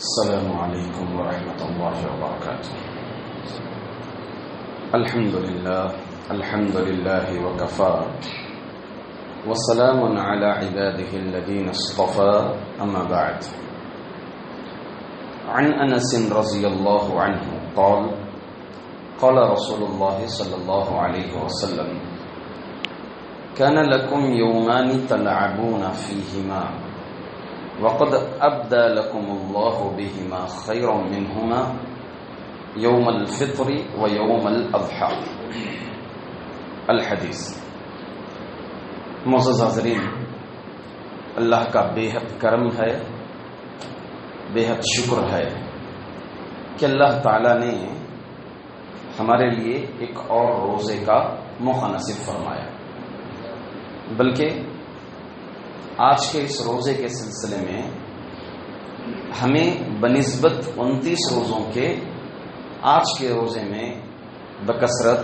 السلام علیکم ورحمۃ اللہ وبرکاتہ۔ الحمد للہ وکفا وسلام علی عباده الذین اصطفى اما بعد۔ عن انس رضی اللہ عنہ قال قال رسول اللہ صلی اللہ علیہ وسلم كان لكم يومان تلعبون فيهما وقد أبدى لكم الله بهما خيرا منهما يوم الفطر ويوم الأضحى۔ الحدیث۔ معزز حاضرین، اللہ کا بے حد کرم ہے، بے حد شکر ہے کہ اللہ تعالی نے ہمارے لیے ایک اور روزے کا موقع نصیب فرمایا، بلکہ آج کے اس روزے کے سلسلے میں ہمیں بنسبت 29 روزوں کے آج کے روزے میں بکثرت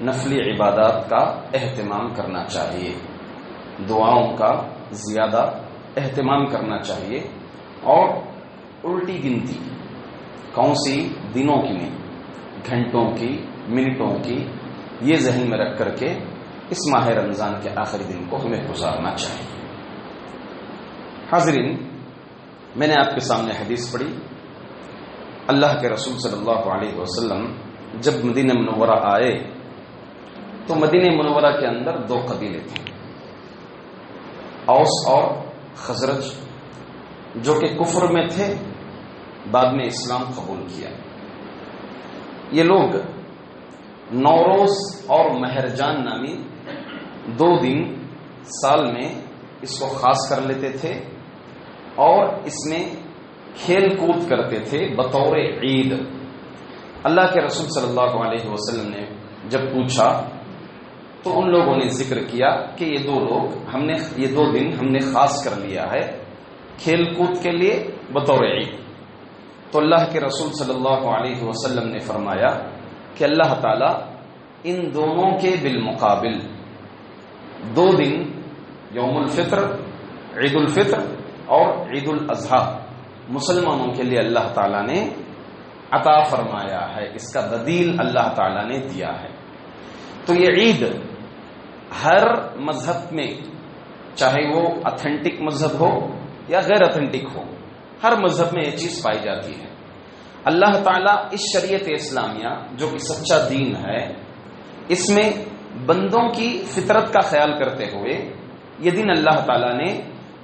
نفلی عبادات کا اہتمام کرنا چاہیے، دعاؤں کا زیادہ اہتمام کرنا چاہیے، اور الٹی گنتی کون سی دنوں کی نہیں، گھنٹوں کی، منٹوں کی، یہ ذہن میں رکھ کر کے اس ماہ رمضان کے آخری دن کو ہمیں گزارنا چاہیے۔ حاضرین، میں نے آپ کے سامنے حدیث پڑھی۔ اللہ کے رسول صلی اللہ علیہ وسلم جب مدینہ منورہ آئے تو مدینہ منورہ کے اندر 2 قبیلے تھے، اوس اور خزرج، جو کہ کفر میں تھے، بعد میں اسلام قبول کیا۔ یہ لوگ نوروز اور مہرجان نامی 2 دن سال میں اس کو خاص کر لیتے تھے اور اس میں کھیل کود کرتے تھے بطور عید۔ اللہ کے رسول صلی اللہ علیہ وسلم نے جب پوچھا تو ان لوگوں نے ذکر کیا کہ یہ 2 دن ہم نے خاص کر لیا ہے کھیل کود کے لیے بطور عید۔ تو اللہ کے رسول صلی اللہ علیہ وسلم نے فرمایا کہ اللہ تعالی ان دونوں کے بالمقابل 2 دن یوم الفطر، عید الفطر اور عید الاضحیٰ مسلمانوں کے لیے اللہ تعالیٰ نے عطا فرمایا ہے، اس کا بدیل اللہ تعالیٰ نے دیا ہے۔ تو یہ عید ہر مذہب میں، چاہے وہ اتھینٹک مذہب ہو یا غیر اتھینٹک ہو، ہر مذہب میں یہ چیز پائی جاتی ہے۔ اللہ تعالیٰ اس شریعت اسلامیہ جو کہ سچا دین ہے، اس میں بندوں کی فطرت کا خیال کرتے ہوئے یہ دن اللہ تعالیٰ نے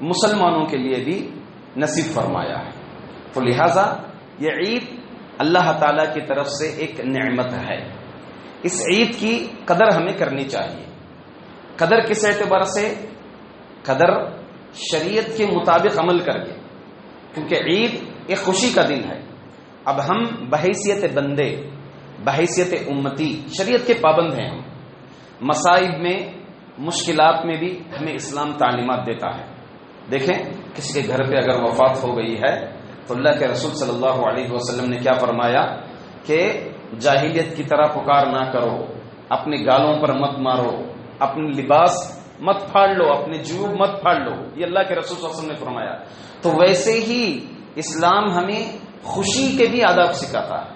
مسلمانوں کے لیے بھی نصیب فرمایا ہے۔ تو لہٰذا یہ عید اللہ تعالیٰ کی طرف سے ایک نعمت ہے، اس عید کی قدر ہمیں کرنی چاہیے۔ قدر کس اعتبار سے؟ قدر شریعت کے مطابق عمل کر کے، کیونکہ عید ایک خوشی کا دن ہے۔ اب ہم بحیثیت بندے، بحیثیت امتی شریعت کے پابند ہیں۔ ہم مصائب میں، مشکلات میں بھی ہمیں اسلام تعلیمات دیتا ہے۔ دیکھیں، کسی کے گھر پہ اگر وفات ہو گئی ہے تو اللہ کے رسول صلی اللہ علیہ وسلم نے کیا فرمایا کہ جاہلیت کی طرح پکار نہ کرو، اپنے گالوں پر مت مارو، اپنے لباس مت پھاڑ لو، اپنے جیوب مت پھاڑ لو، یہ اللہ کے رسول صلی اللہ علیہ وسلم نے فرمایا۔ تو ویسے ہی اسلام ہمیں خوشی کے بھی آداب سکھاتا ہے۔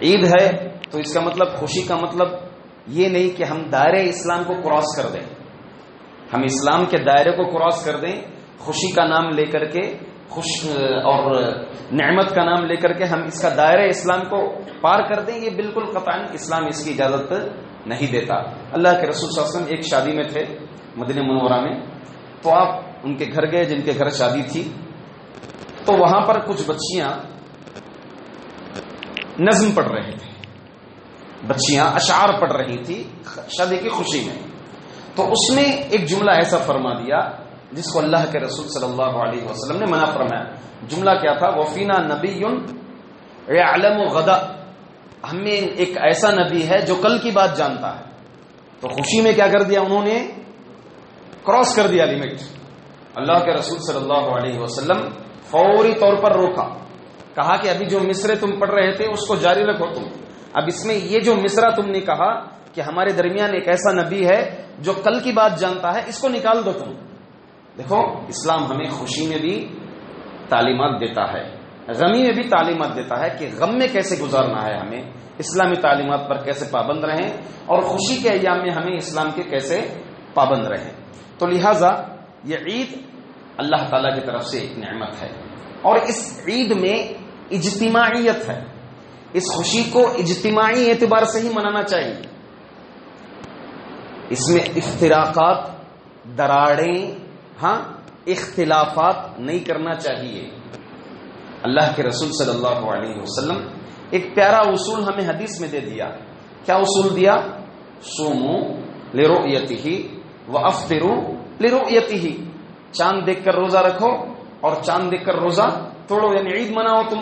عید ہے تو اس کا مطلب، خوشی کا مطلب یہ نہیں کہ ہم دائرے اسلام کو کراس کر دیں، ہم اسلام کے دائرے کو کراس کر دیں، خوشی کا نام لے کر کے، اور نعمت کا نام لے کر کے ہم اس کا دائرہ اسلام کو پار کر دیں، یہ بالکل قطعاً اسلام اس کی اجازت نہیں دیتا۔ اللہ کے رسول صلی اللہ علیہ وسلم ایک شادی میں تھے مدینہ منورہ میں، تو آپ ان کے گھر گئے جن کے گھر شادی تھی، تو وہاں پر کچھ بچیاں نظم پڑھ رہے تھے، بچیاں اشعار پڑھ رہی تھی شادی کی خوشی میں۔ تو اس میں ایک جملہ ایسا فرما دیا جس کو اللہ کے رسول صلی اللہ علیہ وسلم نے منع فرمایا۔ جملہ کیا تھا؟ وَفِينَا نَبِيٌّ يَعْلَمُ غَدًا، ہمیں ایک ایسا نبی ہے جو کل کی بات جانتا ہے۔ تو خوشی میں کیا کر دیا انہوں نے؟ کراس کر دیا لیمٹ۔ اللہ کے رسول صلی اللہ علیہ وسلم فوری طور پر روکا، کہا کہ ابھی جو مصرے تم پڑھ رہے تھے اس کو جاری رکھو تم، اب اس میں یہ جو مصرع تم نے کہا کہ ہمارے درمیان ایک ایسا نبی ہے جو کل کی بات جانتا ہے، اس کو نکال دو تم۔ دیکھو، اسلام ہمیں خوشی میں بھی تعلیمات دیتا ہے، غمی میں بھی تعلیمات دیتا ہے کہ غم میں کیسے گزارنا ہے، ہمیں اسلامی تعلیمات پر کیسے پابند رہیں، اور خوشی کے ایام میں ہمیں اسلام کے کیسے پابند رہیں۔ تو لہٰذا یہ عید اللہ تعالیٰ کی طرف سے ایک نعمت ہے، اور اس عید میں اجتماعیت ہے، اس خوشی کو اجتماعی اعتبار سے ہی منانا چاہیے۔ اس میں افتراقات، دراڑیں، اختلافات نہیں کرنا چاہیے۔ اللہ کے رسول صلی اللہ علیہ وسلم ایک پیارا اصول ہمیں حدیث میں دے دیا۔ کیا اصول دیا؟ صوموا لرؤیتہ وافطروا لرؤیتہ، چاند دیکھ کر روزہ رکھو اور چاند دیکھ کر روزہ توڑو، یعنی عید مناؤ تم۔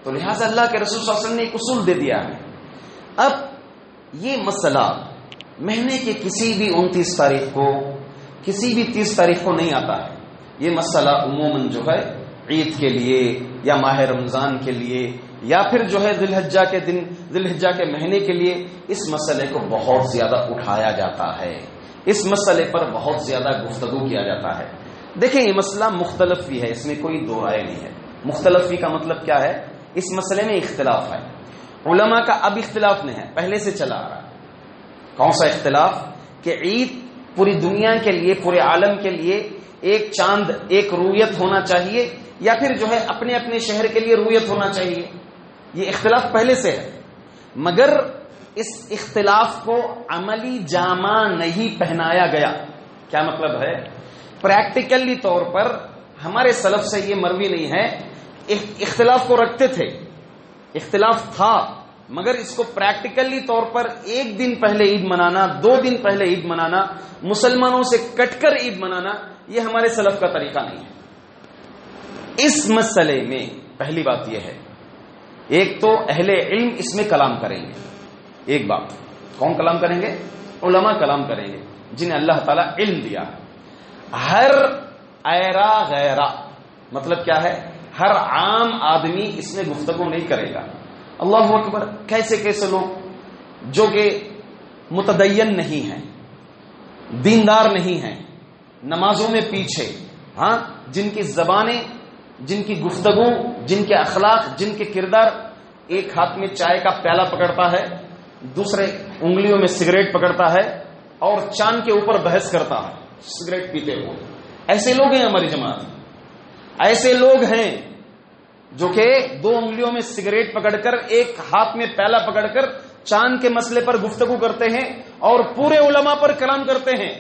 تو لہٰذا اللہ کے رسول صلی اللہ علیہ وسلم نے ایک اصول دے دیا ہے۔ اب یہ مسئلہ مہینے کے کسی بھی 29 تاریخ کو، کسی بھی 30 تاریخ کو نہیں آتا ہے۔ یہ مسئلہ عموماً جو ہے عید کے لیے یا ماہ رمضان کے لیے یا پھر جو ہے ذی الحجہ کے دن، ذی الحجہ کے مہینے کے لیے اس مسئلے کو بہت زیادہ اٹھایا جاتا ہے، اس مسئلے پر بہت زیادہ گفتگو کیا جاتا ہے۔ دیکھیں یہ مسئلہ مختلف بھی ہے، اس میں کوئی دو رائے نہیں ہے۔ مختلف بھی کا مطلب کیا ہے؟ اس مسئلے میں اختلاف ہے، علماء کا اب اختلاف نہیں ہے، پہلے سے چلا آ رہا ہے۔ کون سا اختلاف؟ کہ عید پوری دنیا کے لیے، پورے عالم کے لیے ایک چاند، ایک رویت ہونا چاہیے، یا پھر جو ہے اپنے اپنے شہر کے لیے رویت ہونا چاہیے۔ یہ اختلاف پہلے سے ہے، مگر اس اختلاف کو عملی جامہ نہیں پہنایا گیا۔ کیا مطلب ہے؟ پریکٹیکلی طور پر ہمارے سلف سے یہ مروی نہیں ہے، اختلاف کو رکھتے تھے، اختلاف تھا، مگر اس کو پریکٹیکلی طور پر ایک دن پہلے عید منانا، 2 دن پہلے عید منانا، مسلمانوں سے کٹ کر عید منانا، یہ ہمارے سلف کا طریقہ نہیں ہے۔ اس مسئلے میں پہلی بات یہ ہے، ایک تو اہل علم اس میں کلام کریں گے۔ ایک بات، کون کلام کریں گے؟ علماء کلام کریں گے جنہیں اللہ تعالیٰ علم دیا ہے۔ ہر ایرا غیرہ مطلب کیا ہے؟ ہر عام آدمی اس میں گفتگو نہیں کرے گا۔ اللہ اکبر، کیسے کیسے لوگ جو کہ متدین نہیں ہیں، دیندار نہیں ہیں، نمازوں میں پیچھے، جن کی زبانیں، جن کی گفتگو، جن کے اخلاق، جن کے کردار، ایک ہاتھ میں چائے کا پیالہ پکڑتا ہے، دوسرے انگلیوں میں سگریٹ پکڑتا ہے اور چاند کے اوپر بحث کرتا ہے سگریٹ پیتے ہوئے۔ ایسے لوگ ہیں ہماری جماعت، ایسے لوگ ہیں جو کہ 2 انگلیوں میں سگریٹ پکڑ کر، ایک ہاتھ میں پیالہ پکڑ کر چاند کے مسئلے پر گفتگو کرتے ہیں اور پورے علماء پر کلام کرتے ہیں۔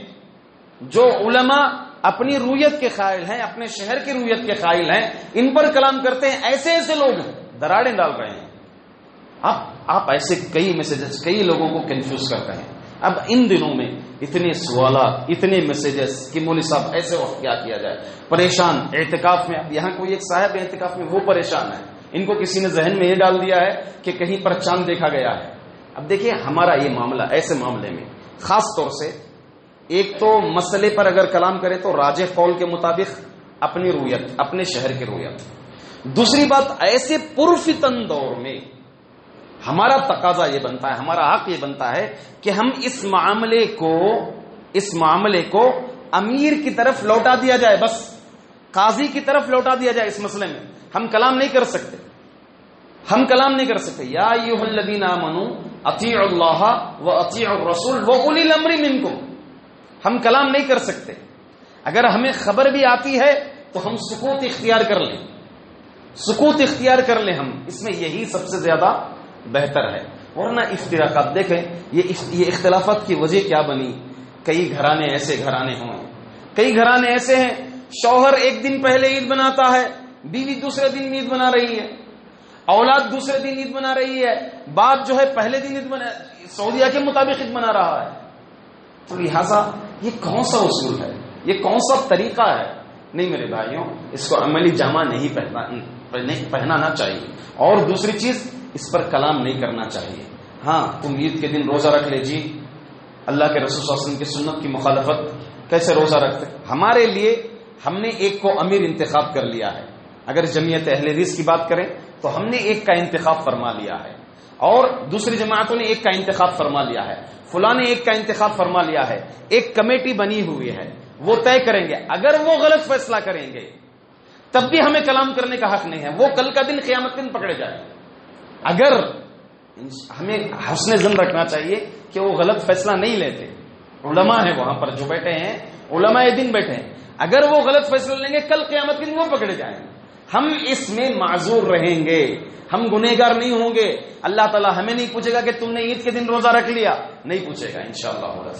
جو علماء اپنی رویت کے قائل ہیں، اپنے شہر کی رویت کے قائل ہیں، ان پر کلام کرتے ہیں۔ ایسے ایسے لوگ ہیں، دراڑیں ڈال رہے ہیں۔ آپ ایسے کئی میسیجز، کئی لوگوں کو کنفیوز کرتے ہیں۔ اب ان دنوں میں اتنے سوالات، اتنے میسیجز کہ مولوی صاحب ایسے وقت کیا کیا جائے، پریشان اعتکاف میں۔ یہاں کوئی ایک صاحب اعتکاف میں، وہ پریشان ہے، ان کو کسی نے ذہن میں یہ ڈال دیا ہے کہ کہیں پر چاند دیکھا گیا ہے۔ اب دیکھیے ہمارا یہ معاملہ، ایسے معاملے میں خاص طور سے ایک تو مسئلے پر اگر کلام کرے تو راجح قول کے مطابق اپنی رویت، اپنے شہر کی رویت۔ دوسری بات، ایسے پرفتن دور میں ہمارا تقاضا یہ بنتا ہے، ہمارا حق یہ بنتا ہے کہ ہم اس معاملے کو امیر کی طرف لوٹا دیا جائے، بس قاضی کی طرف لوٹا دیا جائے۔ اس مسئلے میں ہم کلام نہیں کر سکتے، ہم کلام نہیں کر سکتے۔ یا ایھا الذین آمنوا اطیعوا اللہ واطیعوا الرسول واولی الامر منکم، ہم کلام نہیں کر سکتے۔ اگر ہمیں خبر بھی آتی ہے تو ہم سکوت اختیار کر لیں، سکوت اختیار کر لیں، ہم اس میں یہی سب سے زیادہ بہتر ہے۔ ورنہ افتراقات دیکھیں، یہ اختلافات کی وجہ کیا بنی؟ کئی گھرانے ایسے گھرانے ہوں، کئی گھرانے ایسے ہیں شوہر ایک دن پہلے عید مناتا ہے، بیوی دوسرے دن عید منا رہی ہے، اولاد دوسرے دن عید منا رہی ہے، باپ جو ہے پہلے دن عید سعودیہ کے مطابق عید منا رہا ہے۔ تو لہٰذا یہ کون سا اصول ہے، یہ کون سا طریقہ ہے؟ نہیں میرے بھائیوں، اس کو عملی جامہ نہیں پہنانا چاہیے۔ اور دوسری چیز، اس پر کلام نہیں کرنا چاہیے۔ ہاں تم عید کے دن روزہ رکھ لے جی، اللہ کے رسول صلی اللہ علیہ وسلم کی سنت کی مخالفت، کیسے روزہ رکھتے؟ ہمارے لیے ہم نے ایک کو امیر انتخاب کر لیا ہے۔ اگر جمعیت اہل حدیث کی بات کریں تو ہم نے ایک کا انتخاب فرما لیا ہے، اور دوسری جماعتوں نے ایک کا انتخاب فرما لیا ہے، فلاں نے ایک کا انتخاب فرما لیا ہے، ایک کمیٹی بنی ہوئی ہے، وہ طے کریں گے۔ اگر وہ غلط فیصلہ کریں گے تب بھی ہمیں کلام کرنے کا حق نہیں ہے. وہ کل کا دن قیامت کے دن پکڑے جائے. اگر ہمیں حسن ظن رکھنا چاہیے کہ وہ غلط فیصلہ نہیں لیتے. علماء ہیں وہاں پر جو بیٹھے ہیں, علماء دین بیٹھے ہیں, اگر وہ غلط فیصلہ لیں گے کل قیامت کے دن وہ پکڑے جائیں گے. ہم اس میں معذور رہیں گے, ہم گنہگار نہیں ہوں گے. اللہ تعالیٰ ہمیں نہیں پوچھے گا کہ تم نے عید کے دن روزہ رکھ لیا, نہیں پوچھے گا انشاءاللہ,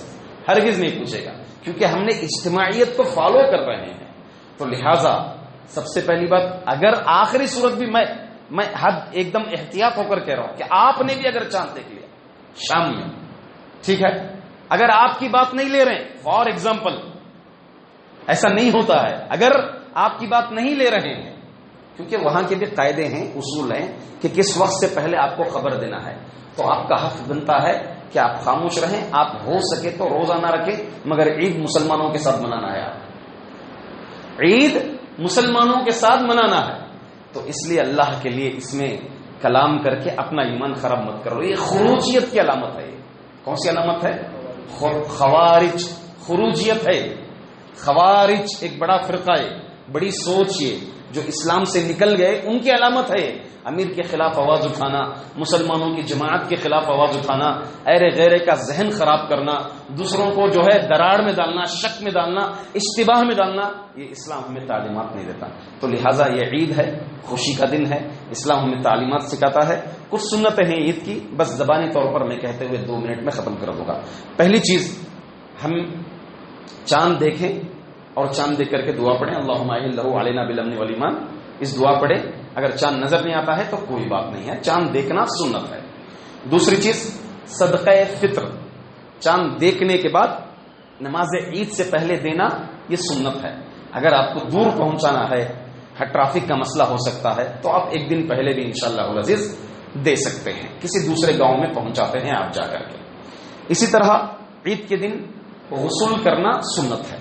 ہرگز نہیں پوچھے گا, کیونکہ ہم نے اجتماعیت کو فالو کر رہے ہیں. تو لہٰذا سب سے پہلی بات, اگر آخری صورت بھی میں حد ایک دم احتیاط ہو کر کہہ رہا ہوں کہ آپ نے بھی اگر چاند دیکھ لیا شام میں, ٹھیک ہے, اگر آپ کی بات نہیں لے رہے ہیں, فار ایگزامپل ایسا نہیں ہوتا ہے, اگر آپ کی بات نہیں لے رہے ہیں, کیونکہ وہاں کے بھی قاعدے ہیں, اصول ہیں کہ کس وقت سے پہلے آپ کو خبر دینا ہے, تو آپ کا حق بنتا ہے کہ آپ خاموش رہیں. آپ ہو سکے تو روزہ نہ رکھیں, مگر عید مسلمانوں کے ساتھ منانا ہے. آپ عید مسلمانوں کے ساتھ منانا ہے, تو اس لیے اللہ کے لیے اس میں کلام کر کے اپنا ایمان خراب مت کرو. یہ خروجیت کی علامت ہے. کون سی علامت ہے؟ خوارج, خروجیت ہے. خوارج ایک بڑا فرقہ ہے, بڑی سوچ ہے, جو اسلام سے نکل گئے, ان کی علامت ہے. امیر کے خلاف آواز اٹھانا, مسلمانوں کی جماعت کے خلاف آواز اٹھانا, ایرے غیرے کا ذہن خراب کرنا, دوسروں کو جو ہے دراڑ میں ڈالنا, شک میں ڈالنا, اشتباہ میں ڈالنا, یہ اسلام ہمیں تعلیمات نہیں دیتا. تو لہٰذا یہ عید ہے, خوشی کا دن ہے, اسلام ہمیں تعلیمات سکھاتا ہے. کچھ سنتیں ہیں عید کی, بس زبانی طور پر میں کہتے ہوئے 2 منٹ میں ختم کر دوں گا. پہلی چیز, ہم چاند دیکھیں اور چاند دیکھ کر کے دعا پڑھیں, اللہم اہلہ علینا بالامن والایمان. اس دعا پڑھیں. اگر چاند نظر نہیں آتا ہے تو کوئی بات نہیں ہے, چاند دیکھنا سنت ہے. دوسری چیز, صدقہ فطر چاند دیکھنے کے بعد نماز عید سے پہلے دینا, یہ سنت ہے. اگر آپ کو دور پہنچانا ہے, ٹریفک کا مسئلہ ہو سکتا ہے, تو آپ ایک دن پہلے بھی انشاءاللہ العزیز دے سکتے ہیں. کسی دوسرے گاؤں میں پہنچاتے ہیں آپ جا کر کے. اسی طرح عید کے دن غسل کرنا سنت ہے.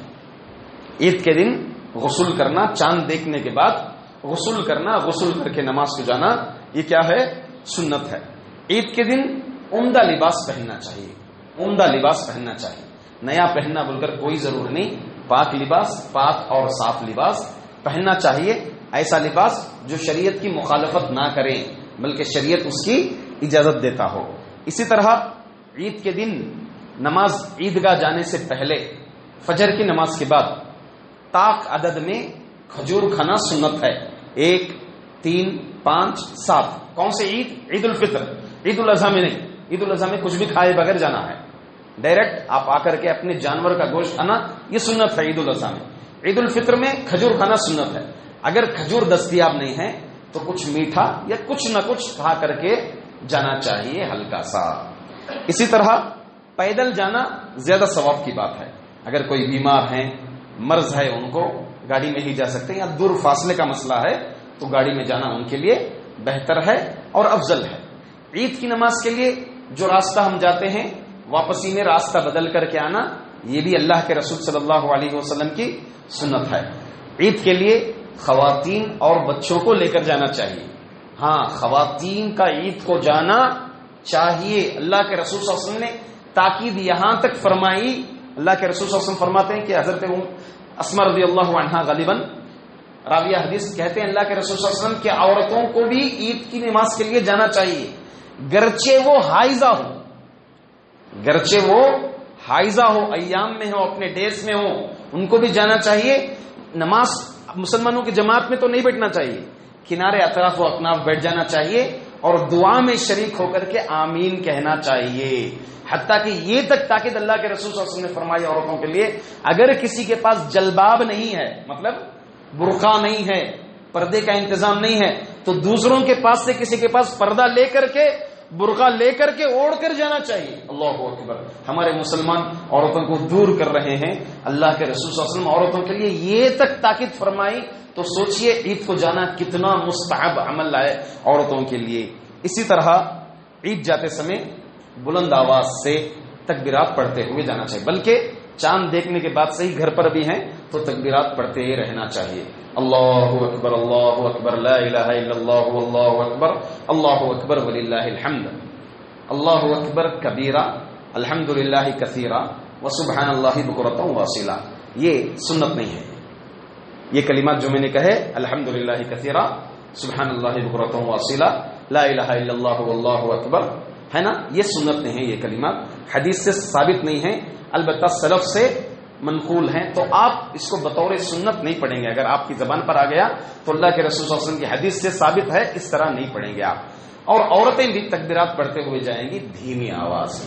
عید کے دن غسل کرنا, چاند دیکھنے کے بعد غسل کرنا, غسل کر کے نماز کو جانا, یہ کیا ہے؟ سنت ہے. عید کے دن عمدہ لباس پہننا چاہیے, عمدہ لباس پہننا چاہیے. نیا پہننا بول کر کوئی ضرور نہیں, پاک لباس, پاک اور صاف لباس پہننا چاہیے. ایسا لباس جو شریعت کی مخالفت نہ کرے, بلکہ شریعت اس کی اجازت دیتا ہو. اسی طرح عید کے دن نماز عیدگاہ جانے سے پہلے, فجر کی نماز کے بعد طاق عدد میں کھجور کھانا سنت ہے. 1 3 5 7. کون سے عید؟ عید الفطر. عید الاضحیٰ میں نہیں. عید الاضحیٰ میں کچھ بھی کھائے بغیر جانا ہے, ڈائریکٹ آپ آ کر کے اپنے جانور کا گوشت کھانا, یہ سنت ہے عید الاضحیٰ میں. عید الفطر میں کھجور کھانا سنت ہے. اگر کھجور دستیاب نہیں ہے تو کچھ میٹھا یا کچھ نہ کچھ کھا کر کے جانا چاہیے, ہلکا سا. اسی طرح پیدل جانا زیادہ ثواب کی بات ہے. اگر کوئی بیمار ہے, مرض ہے, ان کو گاڑی میں ہی جا سکتے ہیں, یا دور فاصلے کا مسئلہ ہے تو گاڑی میں جانا ان کے لیے بہتر ہے اور افضل ہے. عید کی نماز کے لیے جو راستہ ہم جاتے ہیں, واپسی میں راستہ بدل کر کے آنا, یہ بھی اللہ کے رسول صلی اللہ علیہ وسلم کی سنت ہے. عید کے لیے خواتین اور بچوں کو لے کر جانا چاہیے. ہاں, خواتین کا عید کو جانا چاہیے. اللہ کے رسول صلی اللہ علیہ وسلم نے تاکید یہاں تک فرمائی. اللہ کے رسول صلی اللہ علیہ وسلم فرماتے ہیں کہ حضرت اسما رضی اللہ عنہا غالباً راویہ حدیث کہتے ہیں, اللہ کے رسول صلی اللہ علیہ وسلم کہ عورتوں کو بھی عید کی نماز کے لیے جانا چاہیے, گرچہ وہ حائضہ ہو, گرچہ وہ حائضہ ہو, ایام میں ہو, اپنے ڈیز میں ہو, ان کو بھی جانا چاہیے. نماز مسلمانوں کی جماعت میں تو نہیں بیٹھنا چاہیے, کنارے اطراف و اکناف بیٹھ جانا چاہیے اور دعا میں شریک ہو کر کے آمین کہنا چاہیے. حتیٰ کہ یہ تک تاکید اللہ کے رسول صلی اللہ علیہ وسلم نے فرمائی عورتوں کے لیے, اگر کسی کے پاس جلباب نہیں ہے, مطلب برقع نہیں ہے, پردے کا انتظام نہیں ہے, تو دوسروں کے پاس سے کسی کے پاس پردہ لے کر کے, برقع لے کر کے اوڑھ کر جانا چاہیے. اللہ اکبر. ہمارے مسلمان عورتوں کو دور کر رہے ہیں. اللہ کے رسول صلی اللہ علیہ وسلم عورتوں کے لیے یہ تک تاکید فرمائی, تو سوچئے عید کو جانا کتنا مستحب عمل ہے عورتوں کے لیے. اسی طرح عید جاتے سمے بلند آواز سے تکبیرات پڑھتے ہوئے جانا چاہیے, بلکہ چاند دیکھنے کے بعد سے ہی گھر پر بھی ہیں تو تکبیرات پڑھتے ہی رہنا چاہیے. اللہ اکبر, اللہ اکبر, لا الہ الا اللہ, واللہ اکبر, اللہ اکبر وللہ الحمد, اللہ اکبر کبیرہ, الحمدللہ کثیرہ, وسبحان اللہ بکرۃ واصیلہ. یہ سنت نہیں ہے, یہ کلمات جو میں نے کہے الحمدللہ کثیرا سبحان اللہ بکرۃ و اصیلا لا الہ الا اللہ واللہ اکبر ہے نا، یہ سنت نہیں ہے، یہ کلمات حدیث سے ثابت نہیں ہیں، البتہ سلف سے منقول ہیں، تو آپ اس کو بطور سنت نہیں پڑھیں گے۔ اگر آپ کی زبان پر آ گیا تو اللہ کے رسول صلی اللہ علیہ وسلم کی حدیث سے ثابت ہے، اس طرح نہیں پڑھیں گے آپ۔ اور عورتیں بھی تکبیرات پڑھتے ہوئے جائیں گی دھیمی آواز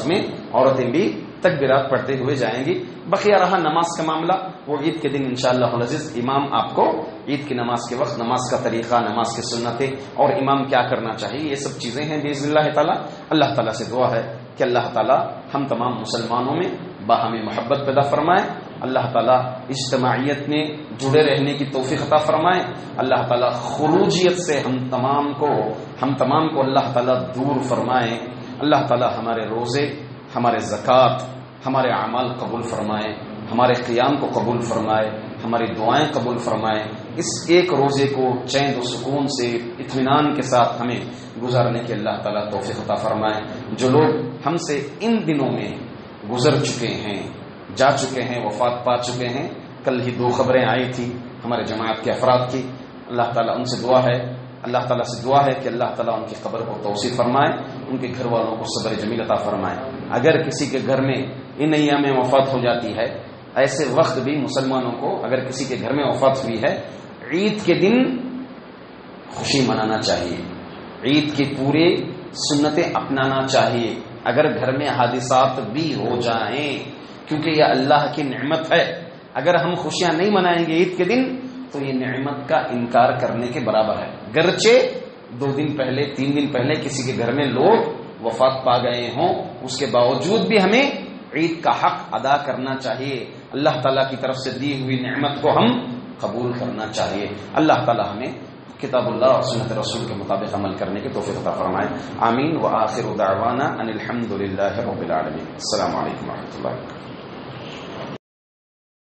میں عورتیں بھی تکبیرات پڑھتے ہوئے جائیں گی۔ بقیہ رہا نماز کا معاملہ، وہ عید کے دن انشاءاللہ العزیز امام آپ کو عید کی نماز کے وقت نماز کا طریقہ، نماز کی سنتیں اور امام کیا کرنا چاہیے، یہ سب چیزیں ہیں باذن اللہ تعالی۔ اللہ تعالیٰ سے دعا ہے کہ اللہ تعالیٰ ہم تمام مسلمانوں میں باہمی محبت پیدا فرمائے، اللہ تعالیٰ اجتماعیت میں جڑے رہنے کی توفیق عطا فرمائے، اللہ تعالیٰ خروجیت سے ہم تمام کو اللہ تعالیٰ دور فرمائے، اللہ تعالیٰ ہمارے روزے، ہمارے زکوٰۃ، ہمارے اعمال قبول فرمائے، ہمارے قیام کو قبول فرمائے، ہماری دعائیں قبول فرمائے، اس ایک روزے کو چین و سکون سے اطمینان کے ساتھ ہمیں گزارنے کی اللہ تعالیٰ توفیق عطا فرمائے۔ جو لوگ ہم سے ان دنوں میں گزر چکے ہیں، جا چکے ہیں، وفات پا چکے ہیں، کل ہی 2 خبریں آئی تھی ہمارے جماعت کے افراد کی، اللہ تعالیٰ ان سے دعا ہے، اللہ تعالیٰ سے دعا ہے کہ اللہ تعالیٰ ان کی قبر کو توسیع فرمائے، ان کے گھر والوں کو صبر جمیل عطا فرمائے۔ اگر کسی کے گھر میں ان ایام میں وفات ہو جاتی ہے، ایسے وقت بھی مسلمانوں کو اگر کسی کے گھر میں وفات ہوئی ہے، عید کے دن خوشی منانا چاہیے، عید کی پورے سنتیں اپنانا چاہیے، اگر گھر میں حادثات بھی ہو جائیں، کیونکہ یہ اللہ کی نعمت ہے۔ اگر ہم خوشیاں نہیں منائیں گے عید کے دن تو یہ نعمت کا انکار کرنے کے برابر ہے، گرچہ 2 دن پہلے 3 دن پہلے کسی کے گھر میں لوگ وفات پا گئے ہوں، اس کے باوجود بھی ہمیں عید کا حق ادا کرنا چاہیے، اللہ تعالیٰ کی طرف سے دی ہوئی نعمت کو ہم قبول کرنا چاہیے۔ اللہ تعالیٰ ہمیں کتاب اللہ اور سنت رسول کے مطابق عمل کرنے کی توفیق عطا فرمائے، آمین۔ وآخر دعوانا ان الحمد للہ رب العالمین۔ السلام علیکم و رحمۃ اللہ۔